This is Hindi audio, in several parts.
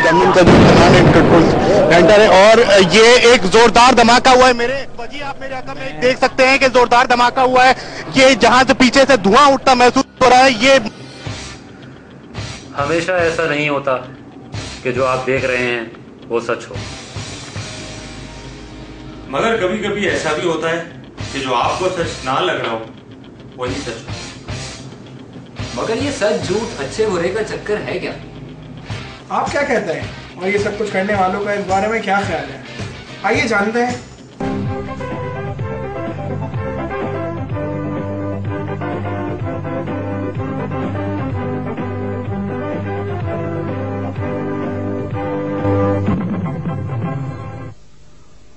गवर्नमेंट का जो कमांड कंट्रोल सेंटर है। और ये एक जोरदार धमाका हुआ है मेरे वजी, आप मेरे हक़ में देख सकते हैं कि जोरदार धमाका हुआ है। ये जहां से पीछे से धुआं उठता महसूस हो रहा है। ये हमेशा ऐसा नहीं होता कि जो आप देख रहे हैं वो सच हो, मगर कभी कभी ऐसा भी होता है कि जो आपको सच ना लग रहा हो वही सच हो। मगर ये सच झूठ अच्छे बुरे का चक्कर है क्या? आप क्या कहते हैं और ये सब कुछ करने वालों का इस बारे में क्या ख्याल है? आइए जानते हैं।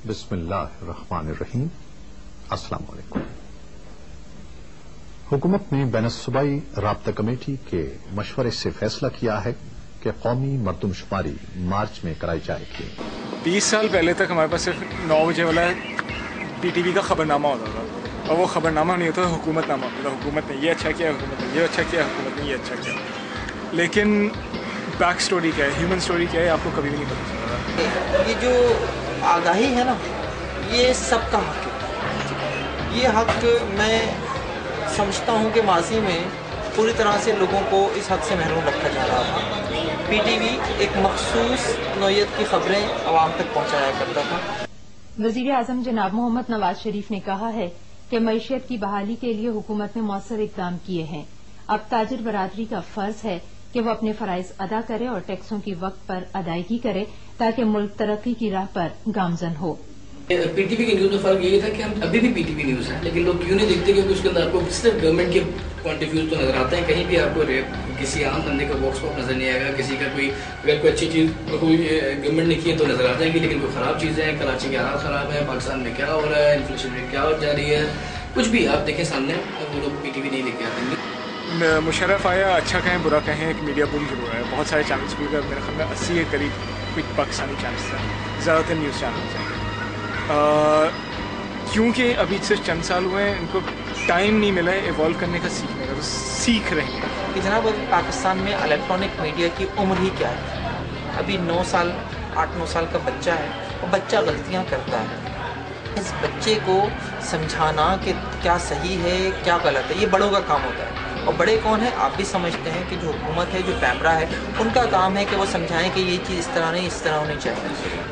बिस्मिल्लाहिर्रहमानिर्रहीम। अस्सलाम वालेकुम। हुकूमत ने बैनुस्सूबाई राब्ता कमेटी के मशवरे से फैसला किया है कि कौमी मरदमशुमारी मार्च में कराई जाएगी। 20 साल पहले तक हमारे पास सिर्फ 9 बजे वाला पीटीवी का खबरनामा होता था, और वो खबरनामा नहीं होता, हुकूमतनामा होता था। हुकूमत ने ये अच्छा किया, हुकूमत ने ये अच्छा किया, हुकूमत ने ये अच्छा किया। लेकिन बैक स्टोरी क्या है, ह्यूमन स्टोरी क्या है, आपको कभी भी नहीं पता चलता। ये जो आगाही है ना, ये सबका हक है। ये हक मैं समझता हूँ कि माजी में पूरी तरह से लोगों को इस हक से महरूम रखा जा रहा था। पीटीवी एक मखसूस नौयत की खबरें आवाम तक पहुँचाया करता था। वज़ीर आज़म जनाब मोहम्मद नवाज शरीफ ने कहा है कि मईशत की बहाली के लिए हुकूमत ने मौसर इक़दाम किए हैं। अब ताजिर बरादरी का फर्ज है कि वो अपने फ़राइज़ अदा करे और टैक्सों की वक्त पर अदायगी करे ताकि मुल्क तरक्की की राह पर गामजन हो। पीटीवी की न्यूज़ में फर्क यही था कि हम अभी भी पीटीवी न्यूज़ है, लेकिन लोग क्यों नहीं देखते, क्योंकि उसके अंदर आपको सिर्फ गवर्नमेंट के पॉइंट ऑफ व्यू तो नजर आते हैं। कहीं भी आपको किसी आम बंदे का बॉक्स पॉप नजर नहीं आएगा, किसी का कोई अगर कोई अच्छी चीज़ कोई गवर्नमेंट ने की है तो नजर आ जाएगी, लेकिन कोई ख़राब चीज़ें हैं, कराची के हालात ख़राब है, पाकिस्तान में क्या हो रहा है, इन्फ्लेशन रेट क्या हो जा रही है, कुछ भी आप देखें सामने, वो लोग पीटीवी नहीं लेके आते। मुशर्रफ आया, अच्छा कहें बुरा कहें, एक मीडिया बूम शुरू है। बहुत सारे चैनल्स खुल गए, मेरे ख्याल में 80 के करीब कुछ पाकिस्तानी चैनल्स हैं, ज़्यादातर न्यूज़ चैनल्स हैं। क्योंकि अभी सिर्फ चंद साल हुए हैं, इनको टाइम नहीं मिला है इवॉल्व करने का, सीखने का, तो सीख रहे हैं कि जनाब पाकिस्तान में इलेक्ट्रॉनिक मीडिया की उम्र ही क्या है। अभी 9 साल 8-9 साल का बच्चा है, वो बच्चा गलतियाँ करता है। इस बच्चे को समझाना कि क्या सही है क्या गलत है, ये बड़ों का काम होता है। और बड़े कौन है, आप भी समझते हैं कि जो हुकूमत है, जो कैमरा है, उनका काम है कि वो समझाएं कि ये चीज़ इस तरह नहीं, इस तरह होनी चाहिए।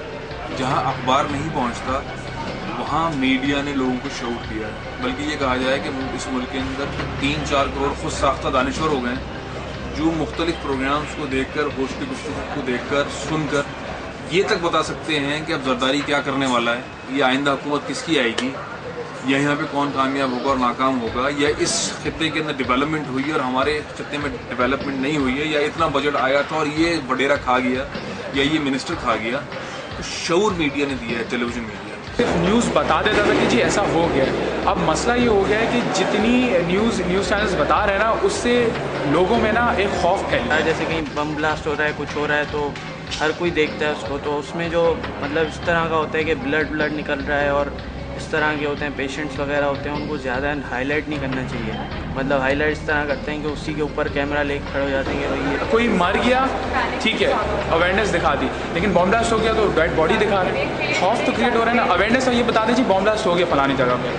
जहाँ अखबार नहीं पहुँचता वहाँ मीडिया ने लोगों को शौक दिया है। बल्कि ये कहा जाए कि इस मुल्क के अंदर 3-4 करोड़ खुद साख्ता दानिश्वर हो गए हैं जो मुख्तलिफ प्रोग्राम्स को देखकर, होस्ट की गुफ्तगू को देखकर, सुनकर ये तक बता सकते हैं कि अब जरदारी क्या करने वाला है, ये आइंदा हुकूमत किसकी आएगी, या यहाँ पे कौन कामयाब होगा और नाकाम होगा, या इस खित्ते के अंदर डेवलपमेंट हुई है और हमारे खित्ते में डेवलपमेंट नहीं हुई है, या इतना बजट आया था और ये वडेरा खा गया या ये मिनिस्टर खा गया। तो शऊर मीडिया ने दिया है, टेलीविज़न मीडिया सिर्फ न्यूज़ बता देता था कि जी ऐसा हो गया है। अब मसला ये हो गया है कि जितनी न्यूज़ चैनल्स बता रहे हैं ना, उससे लोगों में ना एक खौफ फैल रहा है। जैसे कहीं बम ब्लास्ट हो रहा है, कुछ हो रहा है, तो हर कोई देखता है उसको, तो उसमें जो मतलब इस तरह का होता है कि ब्लड निकल रहा है और इस तरह के होते हैं, पेशेंट्स वगैरह होते हैं, उनको ज़्यादा हाईलाइट नहीं करना चाहिए। मतलब हाईलाइट इस तरह करते हैं कि उसी के ऊपर कैमरा लेके खड़े हो जाते हैं कि भाई कोई मर गया, ठीक है, अवेयरनेस दिखा दी, लेकिन बॉम्ब ब्लास्ट हो गया तो डेड बॉडी दिखा रहे हैं। खौफ तो क्रिएट हो रहा है ना। अवेयरनेस ये बता दीजिए बॉम्ब ब्लास्ट हो गया फलानी जगह पे,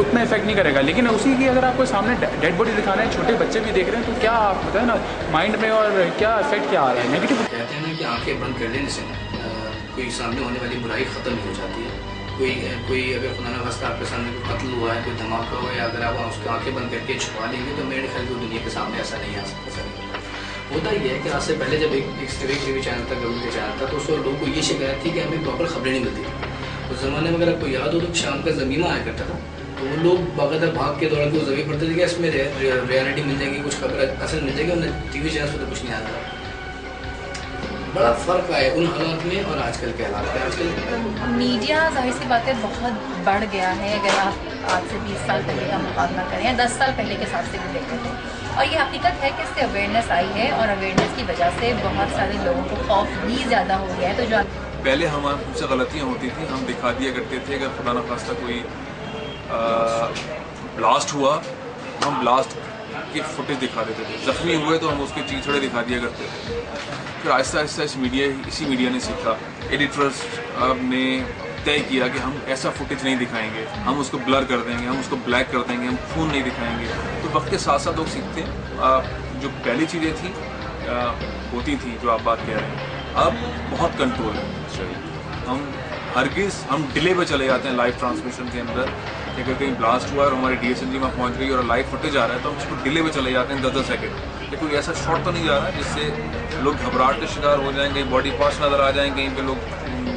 उतना इफेक्ट नहीं करेगा, लेकिन उसी की अगर आपको सामने डेड बॉडी दिखा रहे हैं, छोटे बच्चे भी देख रहे हैं, तो क्या आप बताए ना माइंड में और क्या इफेक्ट क्या आ रहा है, नेगेटिव। कहते हैं ना कि आंखें बंद कर लेने से कोई सामने होने वाली बुराई ख़त्म नहीं हो जाती है। कोई अगर खुदा न खास्ता आपके सामने कोई कत्ल हुआ है, कोई धमाका हुआ है, अगर आप उसकी आंखें बंद करके छुपा लेंगे तो मेरे ख्याल में दुनिया के सामने ऐसा नहीं आ सकता। होता ही है कि आज से पहले जब एक टीवी चैनल था, गवर्नमेंट का चैनल था, तो उसमें लोगों को ये शिकायत थी कि हमें प्रॉपर खबरें नहीं मिलती थी। उस ज़माने में अगर आपको याद हो तो शाम का ज़मीमा आया करता था, तो वो लोग बाकायदा भाग के दौरान को ज़मीन पढ़ते थे कि इसमें रियलिटी मिल जाएगी, कुछ खबर असल मिल जाएगी, उन्हें टीवी चैनल पर तो कुछ नहीं आता। बड़ा फ़र्क आया उन हालात में और आजकल के हालात में। आजकल मीडिया जाहिर सी बात है बहुत बढ़ गया है। अगर आप आज से 20 साल पहले का मुकाबला करें या 10 साल पहले के हिसाब से भी देखें तो, और ये हकीकत है कि इससे अवेयरनेस आई है और अवेयरनेस की वजह से बहुत सारे लोगों को खौफ भी ज़्यादा हो गया है। तो जो पहले हमसे गलतियाँ होती थी, हम दिखा दिया करते थे। अगर खुदा न खास्ता कोई ब्लास्ट हुआ, हम ब्लास्ट की फुटेज दिखा देते थे, जख्मी हुए तो हम उसके चीथड़े दिखा दिया करते थे। फिर आहिस्ता आहिस्ता इसी मीडिया ने सीखा, एडिटर्स ने तय किया कि हम ऐसा फुटेज नहीं दिखाएंगे, हम उसको ब्लर कर देंगे, हम उसको ब्लैक कर देंगे, हम खून नहीं दिखाएंगे। तो वक्त के साथ साथ लोग सीखते हैं। जो पहली चीज़ें थी होती थी, जो आप बात कह रहे हैं, अब बहुत कंट्रोल है। हम डिले पे चले जाते हैं लाइव ट्रांसमिशन के अंदर। अगर कहीं ब्लास्ट हुआ और हमारी DSLG में पहुंच गई और लाइव फुटेज आ रहा है तो हम उसको डिले पे चले जाते हैं 10-10 सेकंड। लेकिन ऐसा शॉट तो नहीं जा रहा जिससे लोग घबराहट के शिकार हो जाएं, कहीं बॉडी पार्ट्स नजर आ जाएं, कहीं पे लोग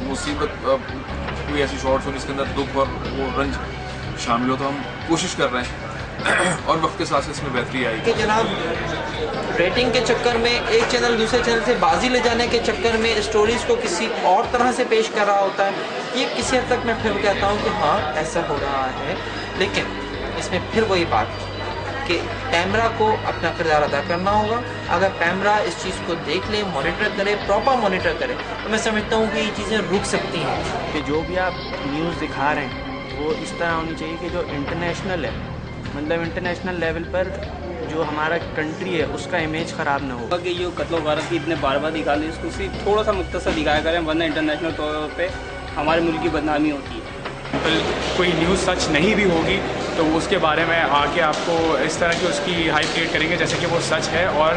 मुसीबत, कोई ऐसी शॉट्स हो जिसके अंदर दुख और वो रंज शामिल हो। तो हम कोशिश कर रहे हैं और वक्त के साथ इसमें बेहतरी आएगी। कि जनाब रेटिंग के चक्कर में एक चैनल दूसरे चैनल से बाजी ले जाने के चक्कर में स्टोरीज को किसी और तरह से पेश कर रहा होता है। ये किसी हद तक मैं फिर कहता हूँ कि हाँ ऐसा हो रहा है, लेकिन इसमें फिर वही बात कि कैमरा को अपना किरदार अदा करना होगा। अगर कैमरा इस चीज़ को देख ले, मॉनिटर करे, प्रॉपर मॉनिटर करे, तो मैं समझता हूँ कि ये चीज़ें रुक सकती हैं। कि जो भी आप न्यूज़ दिखा रहे हैं वो इस तरह होनी चाहिए कि जो इंटरनेशनल है, मतलब इंटरनेशनल लेवल पर जो हमारा कंट्री है उसका इमेज ख़राब ना हो। कि ये कत्ल वारदात की इतने बार बार दिखाने, इसको सिर्फ थोड़ा सा मुख्तसर दिखाया करें, वरना इंटरनेशनल तौर पे हमारे मुल्क की बदनामी होती है। कोई न्यूज़ सच नहीं भी होगी तो उसके बारे में आके आपको इस तरह की उसकी हाइप क्रिएट करेंगे जैसे कि वो सच है। और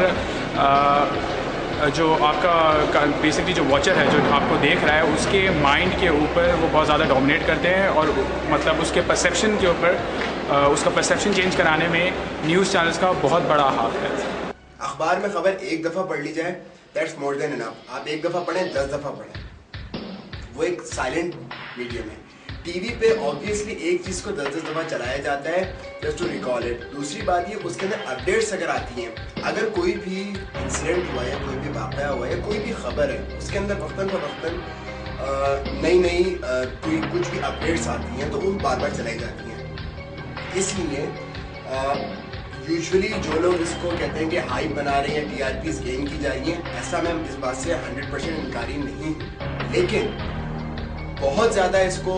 जो आपका बेसिकली जो वॉचर है, जो आपको देख रहा है, उसके माइंड के ऊपर वो बहुत ज़्यादा डोमिनेट करते हैं और मतलब उसके परसेप्शन के ऊपर उसका परसेप्शन चेंज कराने में न्यूज़ चैनल्स का बहुत बड़ा हाथ है। अखबार में खबर एक दफ़ा पढ़ ली जाए, दैट्स मोर देन इनफ। आप एक दफ़ा पढ़ें, 10 दफ़ा पढ़ें, वो एक साइलेंट मीडियम है। टीवी पे ऑब्वियसली एक चीज़ को 10-10 दफ़ा चलाया जाता है जस्ट टू रिकॉल इट। दूसरी बात ये, उसके अंदर अपडेट्स अगर आती हैं, अगर कोई भी इंसिडेंट हुआ है, कोई भी वाक़या हुआ है, कोई भी खबर है, उसके अंदर वक्तन फ़वक्तन नई कोई कुछ भी अपडेट्स आती हैं तो वो बार बार चलाई जाती हैं। इसलिए यूजुअली जो लोग इसको कहते हैं कि हाइप बना रहे हैं, TRPs गेन की जा रही हैं, ऐसा मैं इस बात से 100% इनकारी नहीं हूँ। लेकिन बहुत ज़्यादा इसको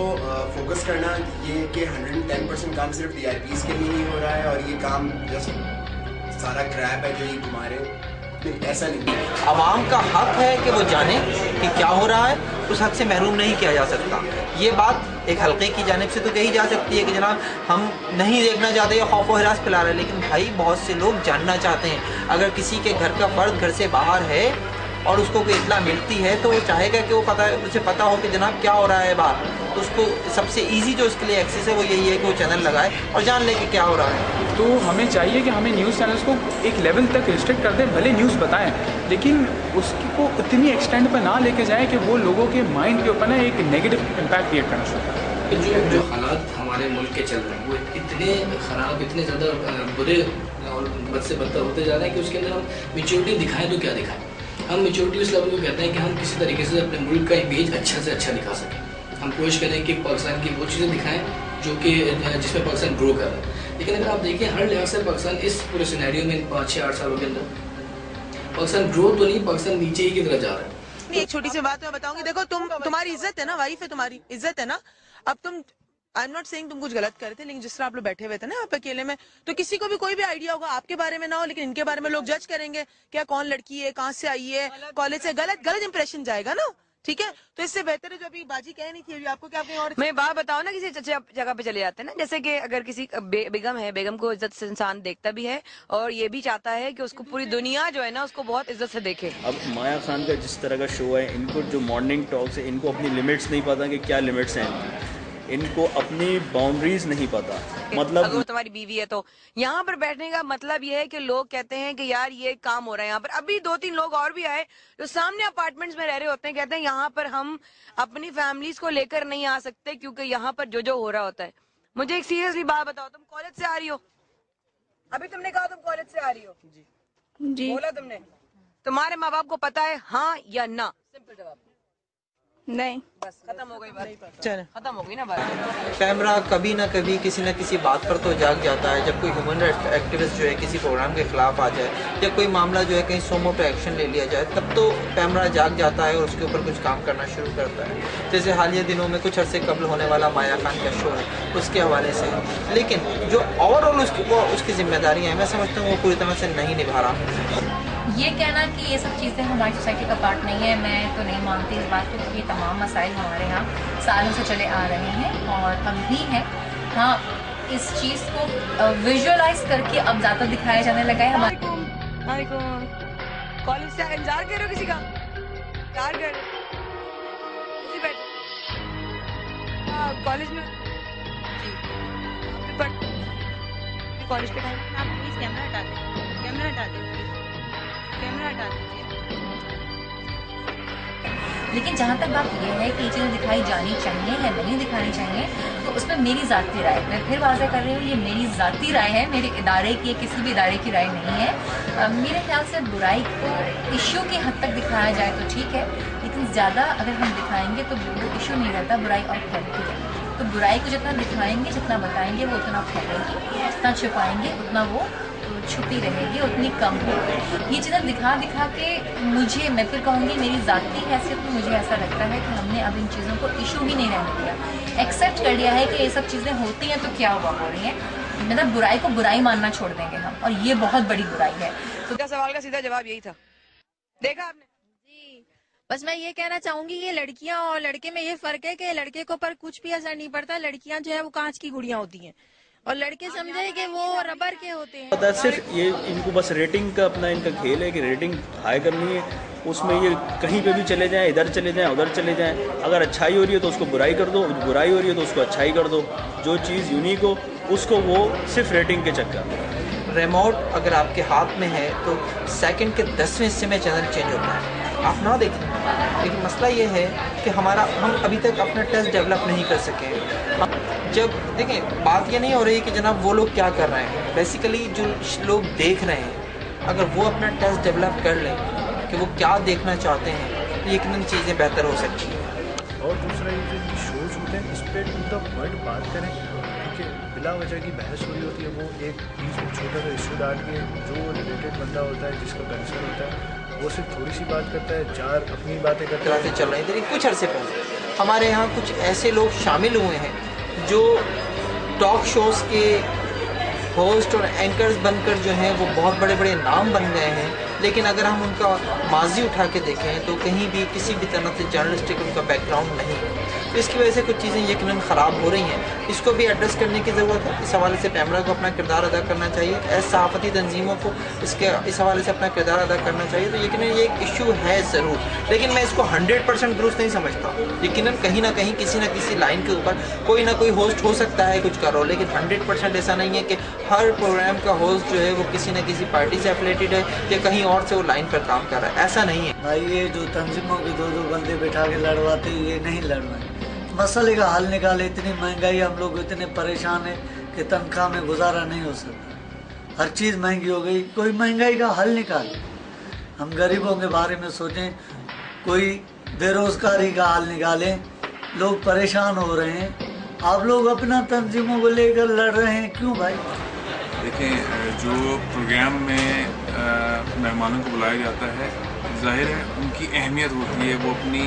फोकस करना ये कि 110% काम सिर्फ TRPs के लिए ही हो रहा है और ये काम जस्ट सारा क्रैप है जो ये घुमा रहे, ऐसा नहीं है। आवाम का हक है कि वो जाने कि क्या हो रहा है, उस हक से महरूम नहीं किया जा सकता। ये बात एक हल्के की जानिब से तो कही जा सकती है कि जनाब हम नहीं देखना चाहते या खौफ व हरास फैला रहे हैं, लेकिन भाई बहुत से लोग जानना चाहते हैं। अगर किसी के घर का फर्द घर से बाहर है और उसको कोई इत्तला मिलती है तो वो चाहेगा कि उसे पता हो कि जनाब क्या हो रहा है बाहर। तो उसको सबसे इजी जो उसके लिए एक्सेस है वो यही है कि वो चैनल लगाए और जान ले कि क्या हो रहा है। तो हमें चाहिए कि हमें न्यूज़ चैनल्स को एक लेवल तक रिस्ट्रिक्ट कर दें, भले न्यूज़ बताएं, लेकिन उसको उतनी एक्सटेंड पर ना लेके जाएं कि वो लोगों के माइंड के ऊपर ना एक नेगेटिव इम्पैक्ट क्रिएट करना शुरू करें। जो हालात हमारे मुल्क के चल रहे हैं वो इतने ख़राब, इतने ज़्यादा बुरे और बद से बदतर होते जा रहे हैं कि उसके अंदर हम मेच्योरिटी दिखाएं तो क्या दिखाएं। हम मेच्योरिटी उस लेवल को कहते हैं कि हम किसी तरीके से अपने मुल्क का इमेज अच्छा से अच्छा दिखा सकें। हम कोशिश करें कि पाकिस्तान की वो चीज़ें दिखाएं जो कि जिसमें पाकिस्तान ग्रो कर रहा है। लेकिन अगर आप देखिए हर लिहाज से पाकिस्तान इस पूरे सिनेरियो में 5-6-8 सालों के अंदर पाकिस्तान ग्रो तो नहीं, पाकिस्तान नीचे ही की तरफ जा रहा है। एक छोटी सी बात मैं बताऊंगी, देखो तुम्हारी इज्जत है ना, वाइफ है, तुम्हारी इज्जत है ना। अब तुम, आई एम नॉट सेइंग तुम कुछ गलत कर रहे थे, लेकिन जिस तरह आप लोग बैठे हुए थे ना आप अकेले में, तो किसी को भी कोई भी आइडिया होगा आपके बारे में ना हो, लेकिन इनके बारे में लोग जज करेंगे क्या कौन लड़की है, कहाँ से आई है, कॉलेज से, गलत इंप्रेशन जाएगा ना। ठीक है, तो इससे बेहतर है जो अभी बाजी कह नहीं थी अभी आपको, क्या और मैं बात बताऊं ना, किसी अच्छे जगह पे चले जाते हैं ना, जैसे कि अगर किसी बेगम है, बेगम को इज्जत से इंसान देखता भी है और ये भी चाहता है कि उसको पूरी दुनिया जो है ना उसको बहुत इज्जत से देखे। अब माया खान का जिस तरह का शो है, इनको जो मॉर्निंग टॉक्स है, इनको अपनी लिमिट्स नहीं पता कि क्या लिमिट्स हैं, इनको अपनी बाउंड्रीज नहीं पता। मतलब अगर तुम्हारी बीवी है तो यहाँ पर बैठने का मतलब ये है कि लोग कहते हैं कि यार ये काम हो रहा है यहाँ पर। अभी 2-3 लोग और भी आए जो सामने अपार्टमेंट्स में रह रहे होते हैं, कहते हैं यहाँ पर हम अपनी फैमिलीज को लेकर नहीं आ सकते क्योंकि यहाँ पर जो हो रहा होता है। मुझे एक सीरियसली बात बताओ, तुम कॉलेज से आ रही हो, अभी तुमने कहा तुम कॉलेज से आ रही हो जी, बोला तुमने, तुम्हारे माँ बाप को पता है हाँ या ना? सिंपल जवाब। नहीं, बस खत्म हो गई बात। चलो खत्म हो गई ना बात। कैमरा कभी ना कभी किसी न किसी बात पर तो जाग जाता है। जब कोई ह्यूमन राइट्स एक्टिविस्ट जो है किसी प्रोग्राम के खिलाफ आ जाए या कोई मामला जो है कहीं सोमो पे एक्शन ले लिया जाए, तब तो कैमरा जाग जाता है और उसके ऊपर कुछ काम करना शुरू करता है। जैसे हालिया दिनों में कुछ अरसे कबल होने वाला माया खान का शो है, उसके हवाले से। लेकिन जो ओवरऑल उसकी जिम्मेदारियाँ हैं, मैं समझता हूँ वो पूरी तरह से नहीं निभा रहा। ये कहना कि ये सब चीज़ें हमारी सोसाइटी का पार्ट नहीं है, मैं तो नहीं मानती इस बात को, क्योंकि ये तमाम मसाइल हमारे यहाँ सालों से चले आ रहे हैं और अब भी हैं। हाँ, इस चीज़ को विजुअलाइज करके अब ज़्यादा दिखाया जाने लगा है। हमारे कॉलेज से इंतजार कर रहे हो किसी का? इंतजार कर रहे कॉलेज में कॉलेज के टाइम आप प्लीज कैमरा हटा दें, कैमरा हटा दें, कैमरा हटा दीजिए। लेकिन जहाँ तक बात यह है कि ये चीज़ें दिखाई जानी चाहिए या नहीं दिखानी चाहिए, तो उसमें मेरी ज़ाती राय, मैं फिर वाज़ेह कर रही हूँ, ये मेरी ज़ाती राय है, मेरे इदारे की, किसी भी इदारे की राय नहीं है। मेरे ख्याल से बुराई को इश्यू की हद तक दिखाया जाए तो ठीक है, लेकिन ज़्यादा अगर हम दिखाएंगे तो वो इशू नहीं रहता, बुराई और फैलती है। तो बुराई को जितना दिखाएंगे, जितना बताएंगे, वो उतना फैलेगी, जितना छुपाएंगे उतना वो छुपी रहेगी, उतनी कम होगी। ये चीज़ें दिखा दिखा के मुझे, मैं फिर कहूँगी मेरी ज़ाती हैसियत में मुझे ऐसा लगता है कि हमने अब इन चीज़ों को इशू ही नहीं रहने दिया, एक्सेप्ट कर लिया है कि ये सब चीज़ें होती हैं तो क्या हुआ, हो रही हैं, मतलब बुराई को बुराई मानना छोड़ देंगे हम, और ये बहुत बड़ी बुराई है। तो क्या सवाल का सीधा जवाब यही था, देखा आपने? जी, बस मैं ये कहना चाहूंगी, ये लड़कियां और लड़के में ये फर्क है कि लड़के को पर कुछ भी असर नहीं पड़ता, लड़कियां जो है वो कांच की गुड़ियां होती हैं और लड़के समझे कि वो रबर के होते हैं। पता सिर्फ ये इनको बस रेटिंग का अपना इनका खेल है कि रेटिंग हाई करनी है, उसमें ये कहीं पे भी चले जाएं, इधर चले जाएं, उधर चले जाएं। अगर अच्छाई हो रही है तो उसको बुराई कर दो, बुराई हो रही है तो उसको अच्छाई कर दो। जो चीज़ यूनिक हो उसको वो सिर्फ रेटिंग के चक्कर। रिमोट अगर आपके हाथ में है तो सेकंड के 10वें हिस्से में चैनल चेंज होता है, आप ना देखें। लेकिन मसला ये है कि हम अभी तक अपना टेस्ट डेवलप नहीं कर सके। जब देखें, बात ये नहीं हो रही कि जनाब वो लोग क्या कर रहे हैं, बेसिकली जो लोग देख रहे हैं अगर वो अपना टेस्ट डेवलप कर लें कि वो क्या देखना चाहते हैं तो यकीनन चीज़ें बेहतर हो सकती हैं। और दूसरा ये जो शोज होते हैं इस पर टू द पॉइंट बात करें, क्योंकि बिला वजह की बहस हो रही होती है, वो एक बीच में छोटा सा इशू डाल के जो रिलेटेड बंदा होता है, जिसका कंसर्न होता है, वो सिर्फ थोड़ी सी बात करता है, चार अपनी बातें करते हैं। चल रही थी कुछ अरसे पहले हमारे यहाँ कुछ ऐसे लोग शामिल हुए हैं जो टॉक शोज़ के होस्ट और एंकर्स बनकर जो हैं वो बहुत बड़े बड़े नाम बन गए हैं, लेकिन अगर हम उनका माजी उठा के देखें तो कहीं भी किसी भी तरह से जर्नलिस्टिक उनका बैकग्राउंड नहीं है। तो इसकी वजह से कुछ चीज़ें यकीनन ख़राब हो रही हैं, इसको भी एड्रेस करने की ज़रूरत है। इस हवाले से कैमरा को अपना किरदार अदा करना चाहिए, ऐसे सहाफ़ती तंजीमों को इस हवाले से अपना किरदार अदा करना चाहिए। तो यकीनन ये एक इशू है ज़रूर, लेकिन मैं इसको 100% दुरुस्त नहीं समझता। यकीनन कहीं ना कहीं किसी न किसी लाइन के ऊपर कोई ना कोई होस्ट हो सकता है कुछ करो, लेकिन 100% ऐसा नहीं है कि हर प्रोग्राम का होस्ट जो है वो किसी न किसी पार्टी से एफिलेटेड है या कहीं और से वो लाइन पर काम कर रहा है, ऐसा नहीं है। भाई ये जो तंजीमों के दो बंदे बैठा के लड़वाते, ये नहीं लड़ना है, मसले का हल निकाले। इतनी महंगाई, हम लोग इतने परेशान हैं कि तनख्वाह में गुजारा नहीं हो सकता, हर चीज़ महंगी हो गई। कोई महंगाई का हल निकाले, हम गरीबों के बारे में सोचें, कोई बेरोजगारी का हल निकालें। लोग परेशान हो रहे हैं, आप लोग अपना तंजीमों को लेकर लड़ रहे हैं, क्यों भाई? देखें, जो प्रोग्राम में मेहमानों को बुलाया जाता है, जाहिर है उनकी अहमियत होती है। वो अपनी,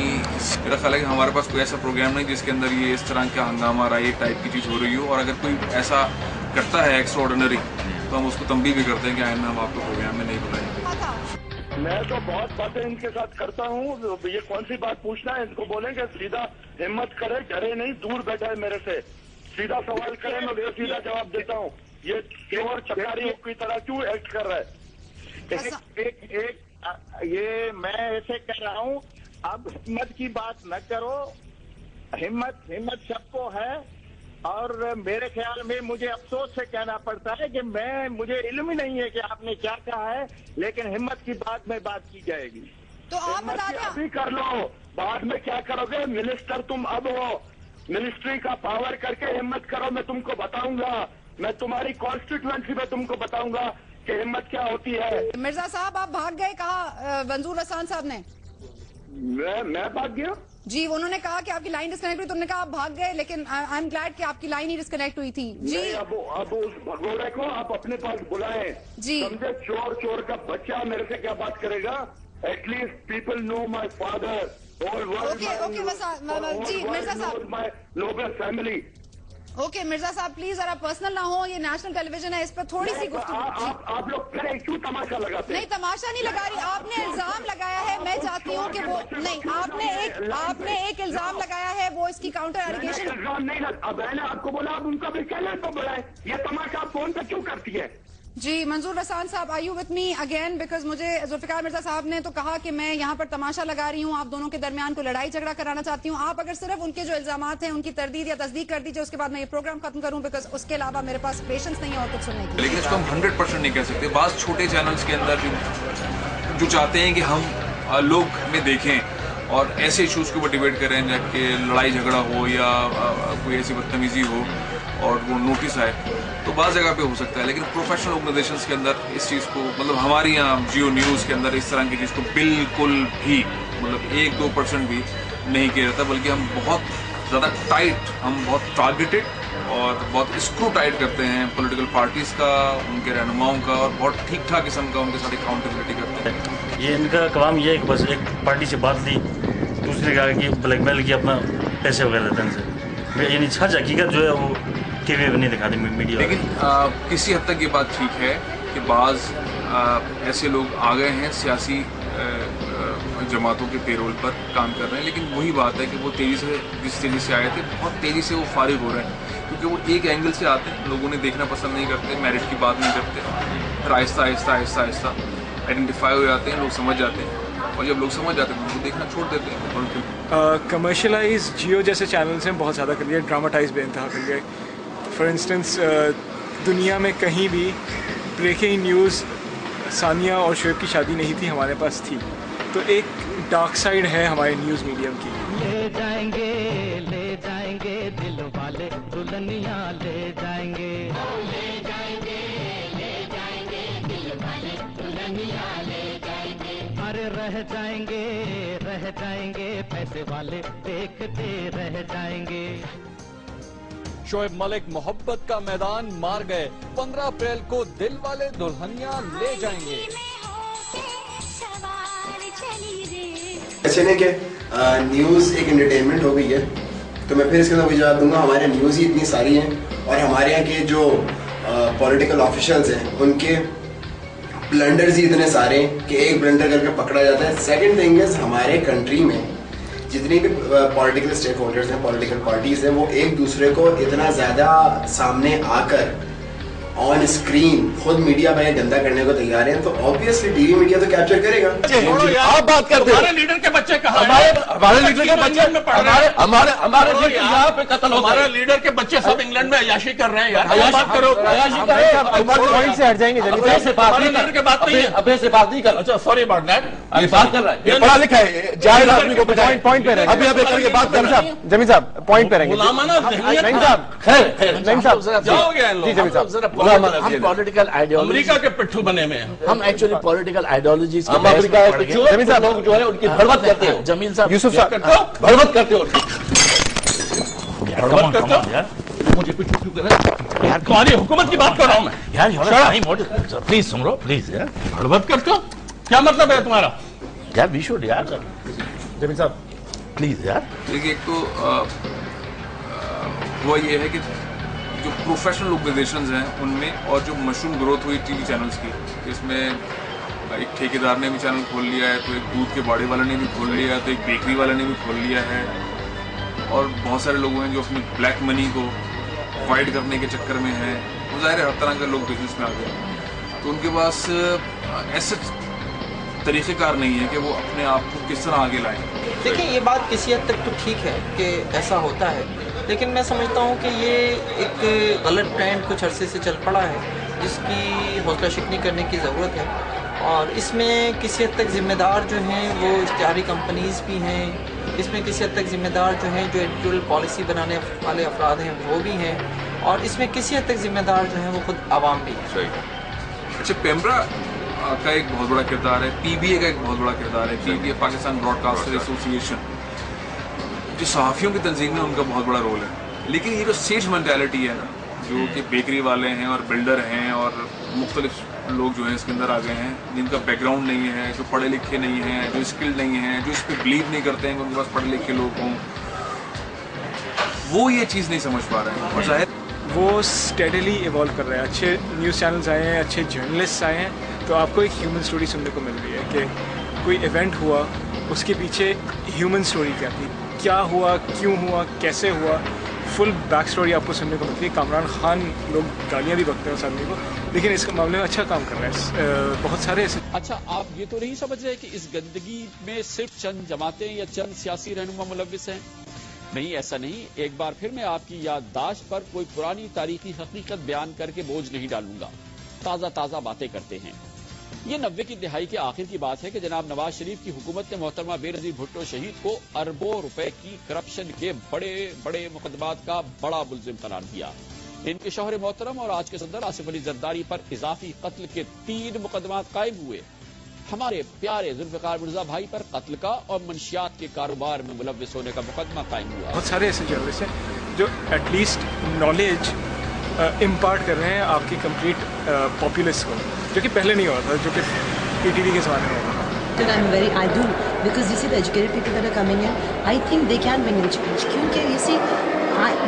मेरा ख्याल है कि हमारे पास कोई ऐसा प्रोग्राम नहीं जिसके अंदर ये इस तरह का हंगामा रहा, ये टाइप की चीज़ हो रही हो, और अगर कोई ऐसा करता है एक्स्ट्राऑर्डिनरी तो हम उसको तंबीह भी करते हैं कि आइंदा हम आपको प्रोग्राम में नहीं बुलाएंगे। मैं तो बहुत बातें इनके साथ करता हूँ, ये कौन सी बात पूछना है, इनको बोलेंगे सीधा हिम्मत करे, डरे नहीं, दूर बैठा है मेरे से, सीधा सवाल करे, मैं सीधा जवाब देता हूँ। ये चोर चकारी की तरह क्यों एक्ट कर रहा है? ये मैं ऐसे कह रहा हूँ, अब हिम्मत की बात न करो, हिम्मत सबको है, और मेरे ख्याल में मुझे अफसोस से कहना पड़ता है कि मुझे इल्म ही नहीं है कि आपने क्या कहा है, लेकिन हिम्मत की बात में बात की जाएगी। तो आप बता दें, अभी कर लो, बाद में क्या करोगे? मिनिस्टर तुम अब हो, मिनिस्ट्री का पावर करके हिम्मत करो, मैं तुमको बताऊंगा, मैं तुम्हारी कॉन्स्टिट्यूएंसी में तुमको बताऊंगा कि हिम्मत क्या होती है। मिर्जा साहब आप भाग गए, कहा मंजूर हसन साहब ने? मैं भाग गया? जी उन्होंने कहा कि आपकी लाइन डिस्कनेक्ट हुई तो उन्होंने कहा आप भाग गए, लेकिन आई एम ग्लैड कि आपकी लाइन ही डिस्कनेक्ट हुई थी। जी अब उस भगोड़े को आप अपने पास बुलाएं। जी समझे, चोर का बच्चा मेरे से क्या बात करेगा? At least people know my father. Okay ji Mirza साहब, my noble family. Okay Mirza साहब प्लीज जरा पर्सनल ना हो, ये नेशनल टेलीविजन है, इस पर थोड़ी सी गुफ्तगू। आप लोग क्यों तमाशा लगाते हैं? नहीं तमाशा नहीं लगा रही, आपने इल्जाम लगाया है, मैं चाहती हूँ कि वो नहीं, आपने एक इल्जाम लगाया है, वो इसकी काउंटर एलिगेशन। इल्जाम नहीं लगा, अब मैंने आपको बोला आप उनका भी चैनल पर बढ़ाए, ये तमाशा आप फोन पे क्यों करती है? जी मंजूर रसान साहब, are you with me again? Because मुझे जुल्फिकार मिर्जा साहब ने तो कहा कि मैं यहाँ पर तमाशा लगा रही हूँ, आप दोनों के दरमियान को लड़ाई झगड़ा कराना चाहती हूँ। आप अगर सिर्फ उनके जो इल्जामात हैं उनकी तरदीद या तस्दीक कर दीजिए, उसके बाद मैं ये प्रोग्राम खत्म करूँ, बिकॉज उसके अलावा मेरे पास पेशेंस नहीं है और कुछ सुनने की। लेकिन इसको हम 100% नहीं कह सकते। बात छोटे चैनल्स के अंदर जो चाहते हैं कि हम लोग में देखें और ऐसे इशूज के ऊपर डिबेट करें, जबकि लड़ाई झगड़ा हो या कोई ऐसी बदतमीजी हो और वो नोटिस आए, तो बाज़ जगह पे हो सकता है। लेकिन प्रोफेशनल ऑर्गेनाइजेशंस के अंदर इस चीज़ को, मतलब हमारे यहाँ जियो न्यूज़ के अंदर इस तरह की चीज़ को बिल्कुल भी, मतलब 1-2% भी नहीं किया जाता, बल्कि हम बहुत ज़्यादा टाइट, हम बहुत टारगेटेड और बहुत स्क्रू टाइट करते हैं पॉलिटिकल पार्टीज़ का, उनके रहनुमाओं का, और बहुत ठीक ठाक किस्म का उनके साथ अकाउंटेबिलिटी करते हैं। ये इनका काम ये है कि बस एक पार्टी से बात ली, दूसरे का कि ब्लैकमेल किया, अपना पैसे वगैरह देते हैं से, यानी सच हकीकत जो है वो टीवी पे नहीं दिखाते मीडिया। लेकिन किसी हद तक ये बात ठीक है कि बाज़ ऐसे लोग आ गए हैं सियासी जमातों के पेरोल पर काम कर रहे हैं, लेकिन वही बात है कि वो तेज़ी से, जिस तेज़ी से आए थे, बहुत तेज़ी से वो फारिग हो रहे हैं, क्योंकि वो एक एंगल से आते हैं, लोगों ने देखना पसंद नहीं करते, मेरिट की बात नहीं करते, फिर आहिस्ता आहिस्ता आहिस्ता आहिस्ता आइडेंटिफाई हो जाते हैं, लोग समझ जाते हैं, और जब लोग समझ जाते हैं तो वो देखना छोड़ देते हैं। कमर्शलाइज जियो जैसे चैनल्स हैं बहुत ज़्यादा कर लिया, ड्रामाटाइज बेइंतहा कर लिया। फॉर इंस्टेंस दुनिया में कहीं भी ब्रेकिंग न्यूज़ सानिया और शोएब की शादी नहीं थी, हमारे पास थी। तो एक डार्क साइड है हमारे न्यूज़ मीडियम की। ले जाएंगे दिल वाले दुल्हनिया ले जाएंगे, दिल वाले दुल्हनिया ले जाएंगे। अरे रह जाएंगे पैसे वाले देखते रह जाएंगे। शोएब मलिक मोहब्बत का मैदान मार गए, 15 अप्रैल को दिल वाले दुल्हनिया ले जाएंगे। ऐसे नहीं कि न्यूज़ एक एंटरटेनमेंट हो गई है, तो मैं फिर इसके अंदर जवाब दूंगा, हमारे न्यूज़ ही इतनी सारी हैं और हमारे यहाँ के जो पॉलिटिकल ऑफिशियल्स हैं उनके ब्लंडर्स ही इतने सारे हैं कि एक ब्लंडर करके पकड़ा जाता है। सेकंड थिंग इज, हमारे कंट्री में जितनी भी पॉलिटिकल स्टेक होल्डर्स हैं, पॉलिटिकल पार्टीज हैं, वो एक दूसरे को इतना ज़्यादा सामने आकर ऑन स्क्रीन खुद मीडिया में गंदा करने को तैयार हैं, तो ऑब्वियसली टीवी मीडिया तो कैप्चर करेगा। आप बात करते हो, हमारे लीडर के बच्चे कहाँ हैं? हमारे लीडर के बच्चे हमारे लीडर यहाँ पे कत्ल हो, हमारे लीडर के बच्चे सब इंग्लैंड में अयाशी कर रहे हैं यार। बात करो, पॉइंट से हट जाएंगे, से बात नहीं है, अबे से बात नहीं कर। अच्छा सॉरी अबाउट दैट, ये बात कर रहा है, पढ़ा लिखा है, जाहिर आदमी को पॉइंट पे रहेंगे। अभी करके बात कर जमीन साहब पॉइंट पे रहेंगे। नहीं साहब, खैर नहीं साहब, जाओगे जी जमीन साहब। हम पॉलिटिकल आइडियोलॉजी, अमेरिका के पिट्ठू बने हुए हैं हम, एक्चुअली पॉलिटिकल आइडियोलॉजीज के जमीन साहब लोग जो है उनकी भड़वत करते हो। जमीन साहब यूसुफ साहब भड़वत करते हो, भड़वत करते हो, मुझे पिट्ठू क्यों कर रहे यार? तुम्हारी हुकूमत की बात कर रहा हूँ मैं यार, प्लीज सुन लो प्लीज यार। भड़वत करते हो क्या मतलब है तुम्हारा यार? वी शुड यार, जमीन साहब प्लीज यार। देखिए, एक तो वो ये है कि जो प्रोफेशनल ऑर्गेनाइजेशंस हैं उनमें, और जो मशरूम ग्रोथ हुई टीवी चैनल्स की, इसमें एक ठेकेदार ने भी चैनल खोल लिया है, तो एक दूध के बाड़े वाले ने भी खोल लिया है, तो एक बेकरी वाले ने भी खोल लिया है, और बहुत सारे लोग हैं जो अपनी ब्लैक मनी को वाइड करने के चक्कर में हैं। वो ज़ाहिर है हर तरह के लोग बिजनेस में आ गए, तो उनके पास ऐसे तरीक़ेकार नहीं है कि वो अपने आप को किस तरह आगे लाएं। देखिए, ये बात किसी हद तक तो ठीक है कि ऐसा होता है, लेकिन मैं समझता हूँ कि ये एक गलत ट्रेंड कुछ अरसे से चल पड़ा है, जिसकी हौसला शिकनी करने की ज़रूरत है। और इसमें किसी हद तक ज़िम्मेदार जो हैं वो इश्तिहारी कंपनीज़ भी हैं, इसमें किसी हद तक ज़िम्मेदार जो हैं जो एडिटोरियल पॉलिसी बनाने वाले अफराद हैं वो भी हैं, और इसमें किसी हद तक ज़िम्मेदार जो हैं वो खुद आवाम भी है। अच्छा, पेम्ब्रा का एक बहुत बड़ा किरदार है, पीबीए का एक बहुत बड़ा किरदार है, पीबीए पाकिस्तान ब्रॉडकास्टर एसोसिएशन। कि सहाफ़ियों की तंजीम में उनका बहुत बड़ा रोल है, लेकिन ये जो सेठ मेंटालिटी है ना, जो कि बेकरी वाले हैं और बिल्डर हैं और मुख्तलिफ लोग जो हैं इसके अंदर आ गए हैं, जिनका बैकग्राउंड नहीं है, जो पढ़े लिखे नहीं हैं, जो स्किल्ड नहीं हैं, जो इस पर बिलीव नहीं करते हैं कि उनके पास पढ़े लिखे लोग हों, वो ये चीज़ नहीं समझ पा रहे हैं। और जाहिर वो स्टेडली इवॉल्व कर रहे हैं। अच्छे न्यूज़ चैनल्स आए हैं, अच्छे जर्नलिस्ट आए हैं, तो आपको एक ह्यूमन स्टोरी सुनने को मिल रही है कि कोई इवेंट हुआ, उसके पीछे ह्यूमन स्टोरी क्या थी, क्या हुआ, क्यों हुआ, कैसे हुआ, फुल बैक स्टोरी आपको सुनने को मिलती है। कामरान खान लोग गालियाँ भी बकते हैं उस आदमी को, लेकिन इस मामले में अच्छा काम कर रहा है। बहुत सारे ऐसे। अच्छा, आप ये तो नहीं समझ रहे कि इस गंदगी में सिर्फ चंद जमातें या चंद सियासी रहनुमा मुलव्विस हैं? नहीं, ऐसा नहीं। एक बार फिर मैं आपकी याददाश्त पर कोई पुरानी तारीखी हकीकत बयान करके बोझ नहीं डालूंगा। ताज़ा ताज़ा बातें करते हैं। ये 90 की दिहाई के आखिर की बात है कि जनाब नवाज शरीफ की हुकूमत ने मोहतरमा बेनजीर भुट्टो शहीद को अरबों रुपए की करप्शन के बड़े बड़े मुकदमात का बड़ा मुलजिम करार दिया। इनके शौहर मोहतरम और आज के सदर आसिफ अली जरदारी पर इजाफी कत्ल के 3 मुकदमात कायम हुए। हमारे प्यारे जुल्फिकार मिर्जा भाई पर कत्ल का और मंशियात के कारोबार में मुलव्विस होने का मुकदमा कायम हुआ। बहुत सारे ऐसे जर्नलिस्ट हैं जो एटलीस्ट नॉलेज इम्पार्ट कर रहे हैं आपकी कंप्लीट पॉपुलेस को, जो कि पहले नहीं हुआ था, जो कि पीटीवी के ज़माने में हुआ था। I do, because you see the educated people that are coming in, I think they can bring in change. क्योंकि you see,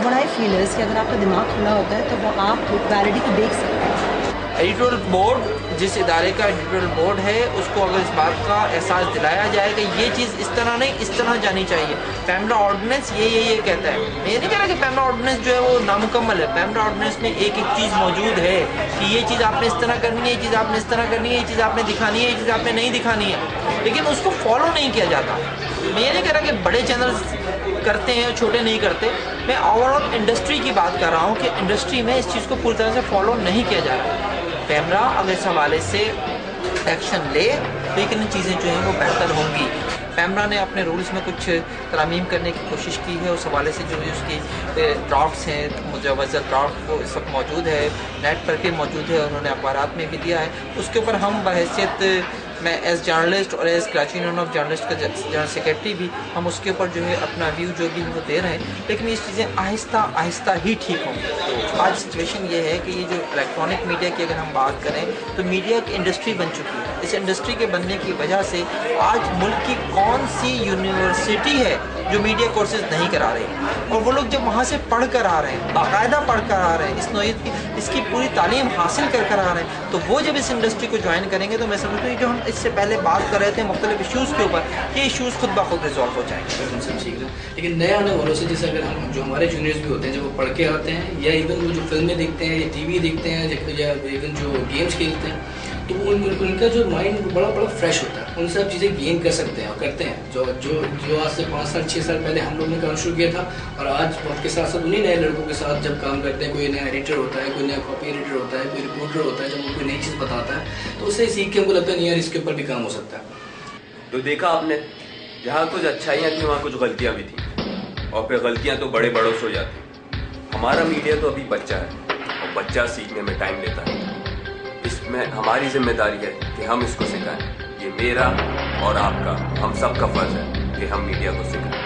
what I feel is कि अगर आपका दिमाग खुला होता है तो वो आप क्लैरिटी को देख सकते हैं। एडिटोरियल बोर्ड, जिस इदारे का एडिटोरियल बोर्ड है, उसको अगर इस बात का एहसास दिलाया जाए कि ये चीज़ इस तरह नहीं, इस तरह जानी चाहिए। पैमरा ऑर्डिनेंस ये कहता है। मैं ये नहीं कह रहा कि पैमरा ऑर्डिनेंस जो है वो नामुकम्मल है। पैमरा ऑर्डिनेंस में एक एक चीज़ मौजूद है कि ये चीज़ आपने इस तरह करनी है, ये चीज़ आपने इस तरह करनी है, ये चीज़ आपने दिखानी है, ये चीज़ आपने नहीं दिखानी है, लेकिन उसको फॉलो नहीं किया जाता। मैं ये नहीं कह रहा कि बड़े चैनल्स करते हैं और छोटे नहीं करते। मैं ओवरऑल इंडस्ट्री की बात कर रहा हूँ कि इंडस्ट्री में इस चीज़ को पूरी तरह से फॉलो नहीं किया जा रहा है। पैमरा अगर इस हवाले से एक्शन ले तो ये कितनी चीज़ें जो हैं वो बेहतर होंगी। पैमरा ने अपने रूल्स में कुछ तरमीम करने की कोशिश की है। उस हवाले से जो उसकी ड्राफ्ट्स हैं, मुजवज़ा ड्राफ्ट वो इस वक्त मौजूद है, नेट पर भी मौजूद है, उन्होंने अखबारात में भी दिया है। उसके ऊपर हम बहैसियत मैं एज जर्नलिस्ट और as Karachi union of journalist का जनरल सेक्रेटरी भी हम उसके ऊपर जो है अपना व्यू जो भी वो दे रहे हैं, लेकिन ये चीज़ें आहिस्ता आहिस्ता ही ठीक होंगी। आज सिचुएशन ये है कि ये जो इलेक्ट्रॉनिक मीडिया की अगर हम बात करें तो मीडिया की इंडस्ट्री बन चुकी है। इस इंडस्ट्री के बनने की वजह से आज मुल्क की कौन सी यूनिवर्सिटी है जो मीडिया कोर्सेज नहीं करा रही, और वो लोग जब वहाँ से पढ़ कर आ रहे हैं, बाकायदा पढ़ कर आ रहे हैं, इस नौइयत की इसकी पूरी तालीम हासिल कर कर आ रहे हैं, तो वो जब इस इंडस्ट्री को ज्वाइन करेंगे तो मैं समझता हूँ जो हम इससे पहले बात कर रहे थे मुख्तलिफ इशूज़ के ऊपर, ये इशूज़ खुद ब खुद रिजॉल्व हो जाएंगे। लेकिन नए आने वालों से जैसे अगर हम जो हमारे जूनियर्स भी होते हैं, जब वो पढ़ के आते हैं या इवन वो जो फिल्में देखते हैं या टीवी देखते हैं या इवन जो गेम्स खेलते हैं, तो उनका जो माइंड बड़ा फ्रेश होता है, उनसे आप चीज़ें गेन कर सकते हैं और करते हैं। जो जो जो आज से 5 साल 6 साल पहले हम लोग ने काम शुरू किया था, और आज वक्त के साथ साथ उन्हीं नए लड़कों के साथ जब काम करते हैं, कोई नया एडिटर होता है, कोई नया कॉपी एडिटर होता है, कोई रिपोर्टर होता है, जब वो कोई नई चीज़ बताता है तो उससे सीख के हमको लगता है नहीं यार इसके ऊपर भी काम हो सकता है। तो देखा आपने, जहाँ कुछ अच्छाइयाँ थी वहाँ कुछ गलतियाँ भी थी, और फिर गलतियाँ तो बड़े बड़ों से हो जाती। हमारा मीडिया तो अभी बच्चा है और बच्चा सीखने में टाइम लेता है। इसमें हमारी जिम्मेदारी है कि हम इसको सिखाएं। ये मेरा और आपका, हम सबका फर्ज है कि हम मीडिया को सिखाएं।